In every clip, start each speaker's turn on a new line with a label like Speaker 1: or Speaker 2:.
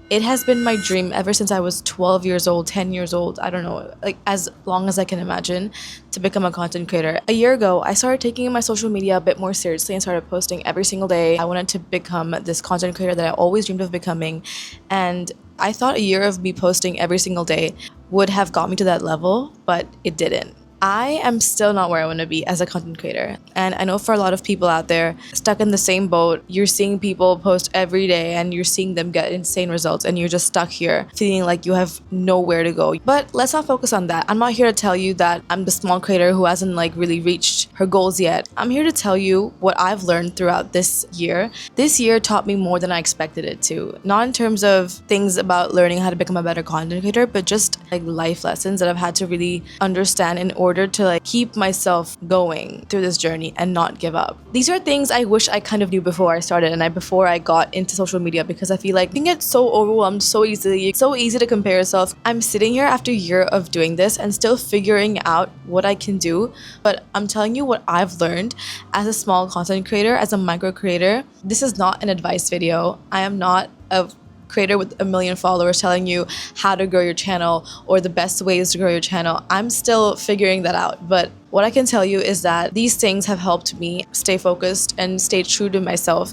Speaker 1: It has been my dream ever since I was 12 years old, 10 years old, I don't know, like as long as I can imagine, to become a content creator. A year ago, I started taking my social media a bit more seriously and started posting every single day. I wanted to become this content creator that I always dreamed of becoming. And I thought a year of me posting every single day would have got me to that level, but it didn't. I am still not where I want to be as a content creator. And I know for a lot of people out there stuck in the same boat, you're seeing people post every day and you're seeing them get insane results and you're just stuck here feeling like you have nowhere to go. But let's not focus on that. I'm not here to tell you that I'm the small creator who hasn't really reached her goals yet. I'm here to tell you what I've learned throughout this year. This year taught me more than I expected it to. Not in terms of things about learning how to become a better content creator, but just life lessons that I've had to really understand in order to keep myself going through this journey and not give up. These are things I wish I kind of knew before I started and before I got into social media, because I feel like you can get so overwhelmed so easily. It's so easy to compare yourself. I'm sitting here after a year of doing this and still figuring out what I can do, but I'm telling you what I've learned as a small content creator, as a micro creator. This is not an advice video. I am not a creator with 1 million followers telling you how to grow your channel or the best ways to grow your channel. I'm still figuring that out, but what I can tell you is that these things have helped me stay focused and stay true to myself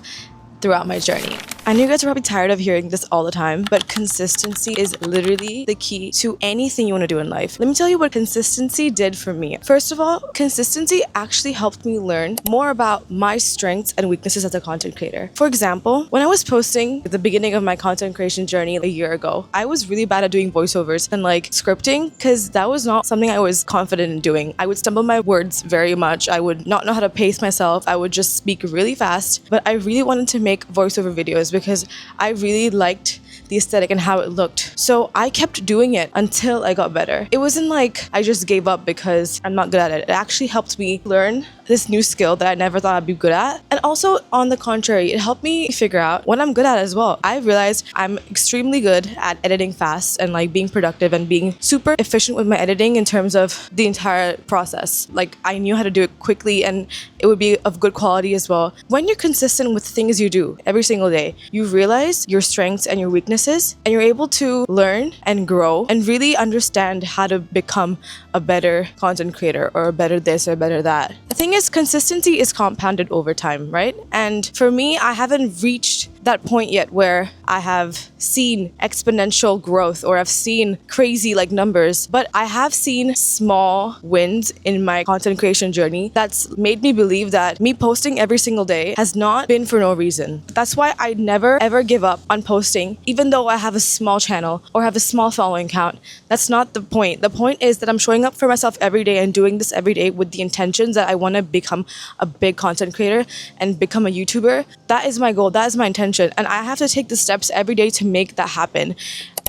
Speaker 1: throughout my journey. I know you guys are probably tired of hearing this all the time, but consistency is literally the key to anything you want to do in life. Let me tell you what consistency did for me. First of all, consistency actually helped me learn more about my strengths and weaknesses as a content creator. For example, when I was posting at the beginning of my content creation journey a year ago, I was really bad at doing voiceovers and scripting, because that was not something I was confident in doing. I would stumble my words very much. I would not know how to pace myself. I would just speak really fast, but I really wanted to make voiceover videos because I really liked the aesthetic and how it looked. So I kept doing it until I got better. It wasn't like I just gave up because I'm not good at it. It actually helped me learn this new skill that I never thought I'd be good at. And also, on the contrary, it helped me figure out what I'm good at as well. I realized I'm extremely good at editing fast and being productive and being super efficient with my editing in terms of the entire process. I knew how to do it quickly and it would be of good quality as well. When you're consistent with things you do every single day, you realize your strengths and your weaknesses, and you're able to learn and grow and really understand how to become a better content creator or a better this or a better that. The thing is, consistency is compounded over time, right? And for me, I haven't reached that point yet where I have seen exponential growth or I've seen crazy numbers, but I have seen small wins in my content creation journey that's made me believe that me posting every single day has not been for no reason. That's why I never ever give up on posting, even though I have a small channel or have a small following count. That's not the point. The point is that I'm showing up for myself every day and doing this every day with the intentions that I want to become a big content creator and become a YouTuber. That is my goal. That is my intention. And I have to take the steps every day to make that happen.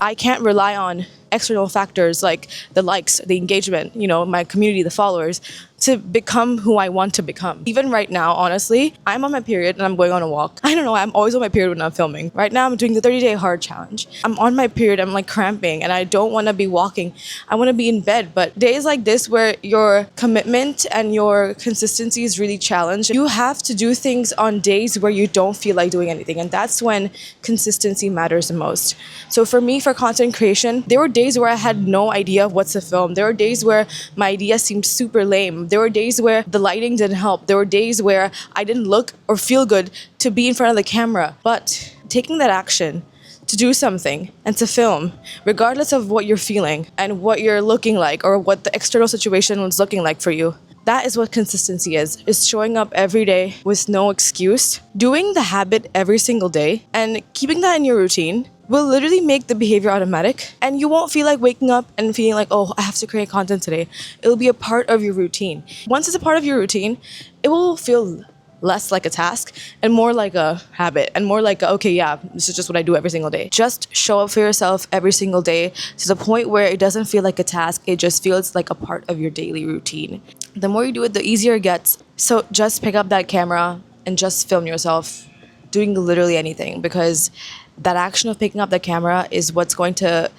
Speaker 1: I can't rely on external factors like the likes, the engagement, my community, the followers, to become who I want to become. Even right now, honestly, I'm on my period and I'm going on a walk. I don't know, I'm always on my period when I'm filming. Right now, I'm doing the 30-day hard challenge. I'm on my period, I'm cramping and I don't want to be walking. I want to be in bed. But days like this where your commitment and your consistency is really challenged, you have to do things on days where you don't feel like doing anything. And that's when consistency matters the most. So for me, for content creation, there were days where I had no idea of what to film. There were days where my idea seemed super lame. There were days where the lighting didn't help. There were days where I didn't look or feel good to be in front of the camera. But taking that action to do something and to film, regardless of what you're feeling and what you're looking like or what the external situation was looking like for you, that is what consistency is showing up every day with no excuse, doing the habit every single day and keeping that in your routine will literally make the behavior automatic, and you won't feel like waking up and feeling like, oh, I have to create content today. It'll be a part of your routine. Once it's a part of your routine, it will feel less like a task and more like a habit and more like, okay, yeah, this is just what I do every single day. Just show up for yourself every single day to the point where it doesn't feel like a task. It just feels like a part of your daily routine. The more you do it, the easier it gets. So just pick up that camera and just film yourself doing literally anything, because that action of picking up the camera is what's going to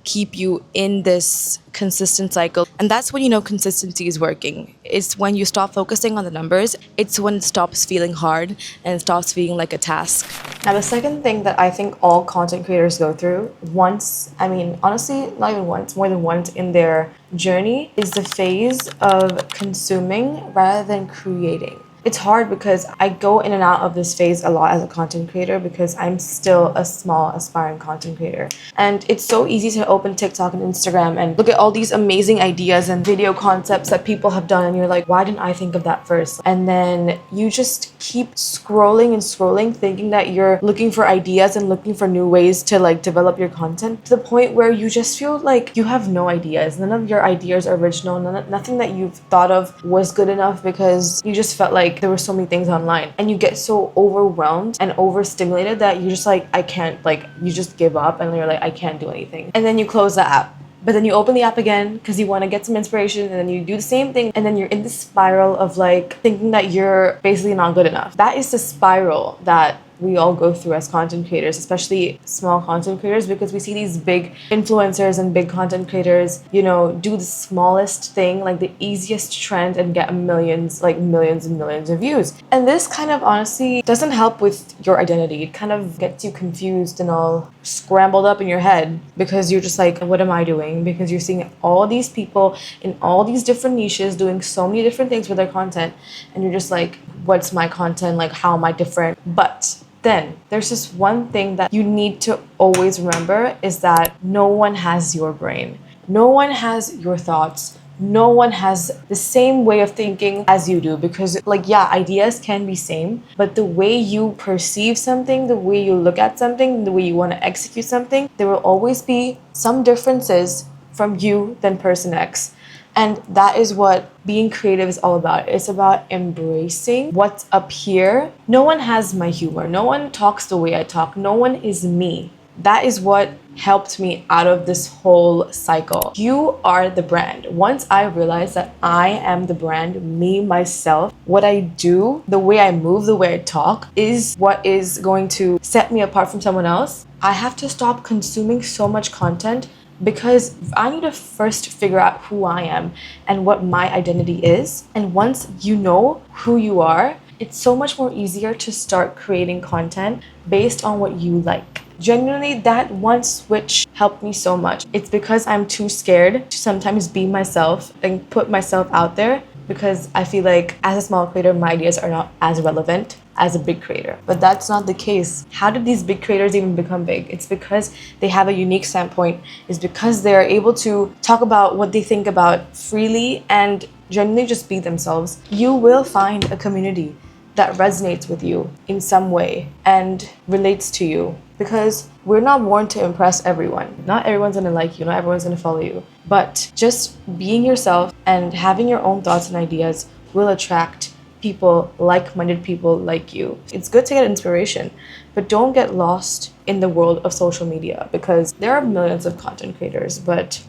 Speaker 1: keep you in this consistent cycle. And that's when you know consistency is working. It's when you stop focusing on the numbers. It's when it stops feeling hard and it stops feeling like a task. Now, the second thing that I think all content creators go through once, I mean, honestly, not even once, more than once in their journey, is the phase of consuming rather than creating. It's hard because I go in and out of this phase a lot as a content creator because I'm still a small aspiring content creator. And it's so easy to open TikTok and Instagram and look at all these amazing ideas and video concepts that people have done, and you're like, why didn't I think of that first? And then you just keep scrolling and scrolling, thinking that you're looking for ideas and looking for new ways to like develop your content, to the point where you just feel like you have no ideas. None of your ideas are original. Nothing that you've thought of was good enough because you just felt like there were so many things online, and you get so overwhelmed and overstimulated that you're just like, I can't, like, you just give up and you're like, I can't do anything. And then you close the app. But then you open the app again because you want to get some inspiration, and then you do the same thing, and then you're in this spiral of like thinking that you're basically not good enough. That is the spiral that we all go through as content creators, especially small content creators, because we see these big influencers and big content creators, you know, do the smallest thing, like the easiest trend, and get millions and millions of views. And this kind of honestly doesn't help with your identity. It kind of gets you confused and all scrambled up in your head because you're just like, what am I doing? Because you're seeing all these people in all these different niches doing so many different things with their content, and you're just like, what's my content? Like, how am I different? But then there's just one thing that you need to always remember, is that no one has your brain. No one has your thoughts. No one has the same way of thinking as you do, because like, yeah, ideas can be same, but the way you perceive something, the way you look at something, the way you want to execute something, there will always be some differences from you than person X. And that is what being creative is all about. It's about embracing what's up here. No one has my humor. No one talks the way I talk. No one is me. That is what helped me out of this whole cycle. You are the brand. Once I realized that I am the brand, me, myself, what I do, the way I move, the way I talk is what is going to set me apart from someone else. I have to stop consuming so much content, because I need to first figure out who I am and what my identity is. And once you know who you are, it's so much more easier to start creating content based on what you like. Genuinely, that one switch helped me so much. It's because I'm too scared to sometimes be myself and put myself out there, because I feel like as a small creator, my ideas are not as relevant as a big creator. But that's not the case. How did these big creators even become big? It's because they have a unique standpoint. It's because they're able to talk about what they think about freely and genuinely just be themselves. You will find a community that resonates with you in some way and relates to you, because we're not born to impress everyone. Not everyone's gonna like you, not everyone's gonna follow you. But just being yourself and having your own thoughts and ideas will attract people, like-minded people like you. It's good to get inspiration, but don't get lost in the world of social media, because there are millions of content creators, but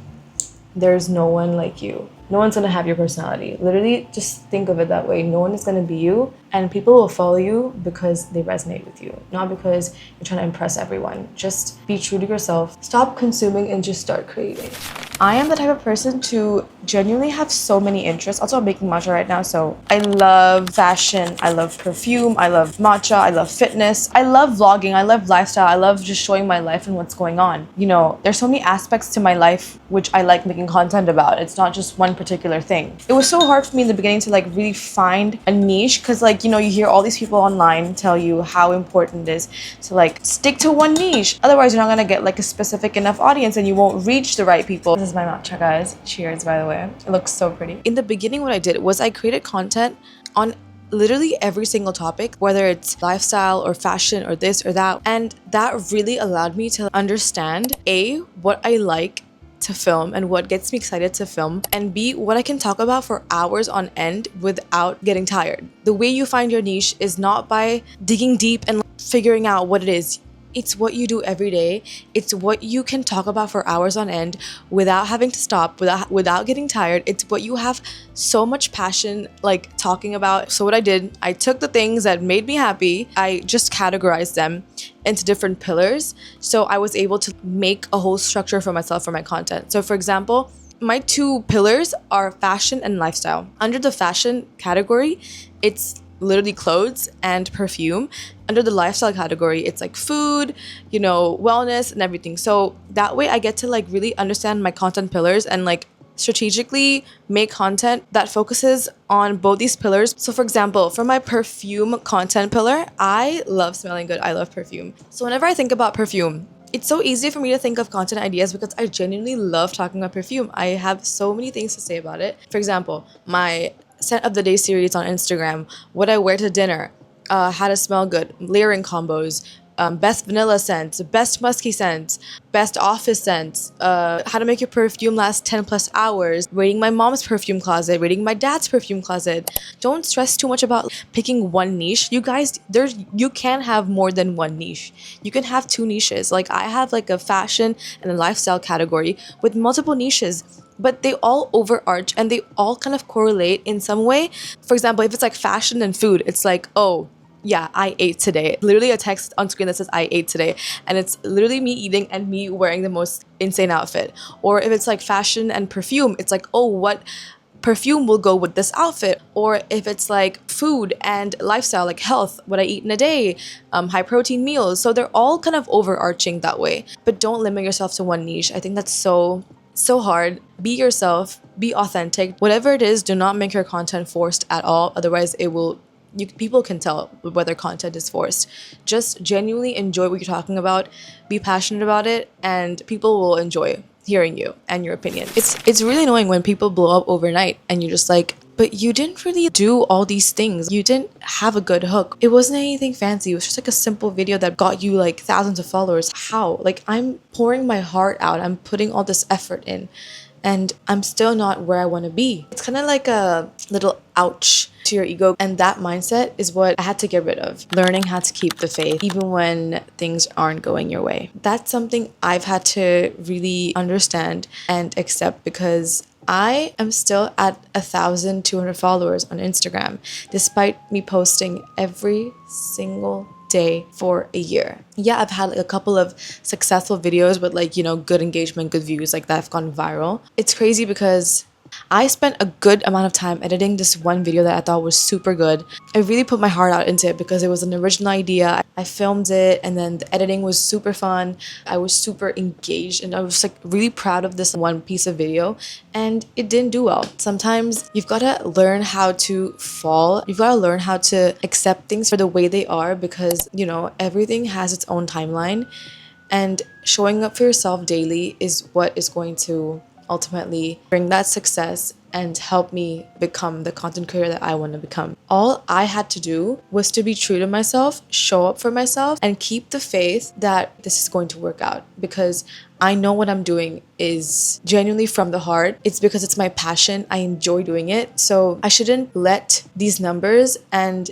Speaker 1: there's no one like you. No one's gonna have your personality. Literally, just think of it that way. No one is gonna be you, and people will follow you because they resonate with you, not because you're trying to impress everyone. Just be true to yourself. Stop consuming and just start creating. I am the type of person to genuinely have so many interests. Also, I'm making matcha right now, so I love fashion, I love perfume, I love matcha, I love fitness, I love vlogging, I love lifestyle, I love just showing my life and what's going on. You know, there's so many aspects to my life which I like making content about. It's not just one particular thing. It was so hard for me in the beginning to like really find a niche, because like, you know, you hear all these people online tell you how important it is to like stick to one niche. Otherwise, you're not gonna get like a specific enough audience and you won't reach the right people. This is my matcha, guys. Cheers, by the way. It looks so pretty. In the beginning, what I did was I created content on literally every single topic, whether it's lifestyle or fashion or this or that. And that really allowed me to understand A, what I like to film and what gets me excited to film, and B, what I can talk about for hours on end without getting tired. The way you find your niche is not by digging deep and figuring out what it is. It's what you do every day. It's what you can talk about for hours on end without having to stop, without getting tired. It's what you have so much passion like talking about. So what I did, I took the things that made me happy, I just categorized them, into different pillars. So I was able to make a whole structure for myself for my content. So for example, my two pillars are fashion and lifestyle. Under the fashion category, it's literally clothes and perfume. Under the lifestyle category, it's like food, wellness and everything. So that way I get to like really understand my content pillars and like strategically make content that focuses on both these pillars. So for example, for my perfume content pillar, I love smelling good. I love perfume. So whenever I think about perfume, it's so easy for me to think of content ideas because I genuinely love talking about perfume. I have so many things to say about it. For example, my scent of the day series on Instagram, what I wear to dinner, how to smell good, layering combos, best vanilla scents, best musky scents, best office scents, how to make your perfume last 10 plus hours, rating my mom's perfume closet, rating my dad's perfume closet. Don't stress too much about picking one niche. You guys, you can have more than one niche. You can have two niches. Like I have like a fashion and a lifestyle category with multiple niches, but they all overarch and they all kind of correlate in some way. For example, if it's like fashion and food, it's like, oh, yeah, I ate today. Literally a text on screen that says I ate today. And it's literally me eating and me wearing the most insane outfit. Or if it's like fashion and perfume, it's like, oh, what perfume will go with this outfit? Or if it's like food and lifestyle, like health, what I eat in a day, high protein meals. So they're all kind of overarching that way. But don't limit yourself to one niche. I think that's so hard. Be yourself, be authentic. Whatever it is, do not make your content forced at all. Otherwise people can tell whether content is forced. Just genuinely enjoy what you're talking about, be passionate about it, and people will enjoy hearing you and your opinion. It's really annoying when people blow up overnight and you're just like, but you didn't really do all these things. You didn't have a good hook. It wasn't anything fancy. It was just like a simple video that got you like thousands of followers. How? Like I'm pouring my heart out. I'm putting all this effort in and I'm still not where I want to be. It's kind of like a little ouch to your ego. And that mindset is what I had to get rid of. Learning how to keep the faith even when things aren't going your way. That's something I've had to really understand and accept because I am still at 1,200 followers on Instagram, despite me posting every single day for a year. Yeah, I've had like a couple of successful videos with like, good engagement, good views like that have gone viral. It's crazy because I spent a good amount of time editing this one video that I thought was super good. I really put my heart out into it because it was an original idea. I filmed it and then the editing was super fun. I was super engaged and I was like really proud of this one piece of video and it didn't do well. Sometimes you've got to learn how to fall. You've got to learn how to accept things for the way they are because, everything has its own timeline and showing up for yourself daily is what is going to ultimately bring that success and help me become the content creator that I want to become. All I had to do was to be true to myself, show up for myself, and keep the faith that this is going to work out because I know what I'm doing is genuinely from the heart. It's because it's my passion. I enjoy doing it. So I shouldn't let these numbers and,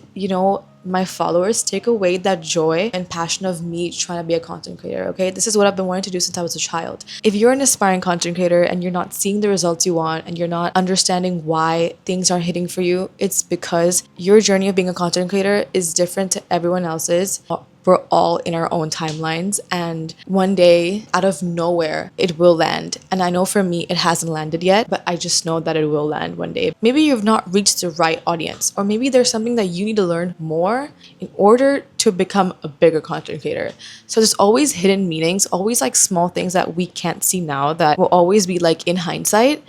Speaker 1: my followers take away that joy and passion of me trying to be a content creator, okay? This is what I've been wanting to do since I was a child. If you're an aspiring content creator and you're not seeing the results you want and you're not understanding why things aren't hitting for you, it's because your journey of being a content creator is different to everyone else's. We're all in our own timelines and one day out of nowhere it will land. And I know for me it hasn't landed yet, but I just know that it will land one day. Maybe you've not reached the right audience or maybe there's something that you need to learn more in order to become a bigger content creator. So there's always hidden meanings, always like small things that we can't see now that will always be like in hindsight.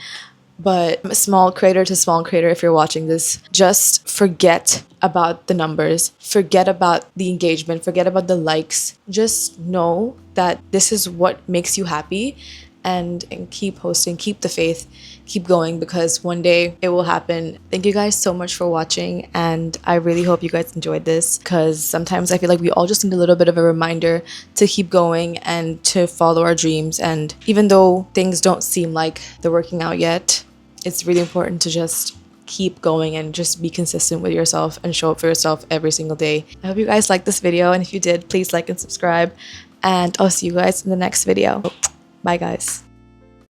Speaker 1: But small creator to small creator, if you're watching this, just forget about the numbers, forget about the engagement, forget about the likes. Just know that this is what makes you happy and keep posting, keep the faith, keep going because one day it will happen. Thank you guys so much for watching and I really hope you guys enjoyed this because sometimes I feel like we all just need a little bit of a reminder to keep going and to follow our dreams. And even though things don't seem like they're working out yet, it's really important to just keep going and just be consistent with yourself and show up for yourself every single day. I hope you guys liked this video and if you did, please like and subscribe and I'll see you guys in the next video. Bye guys.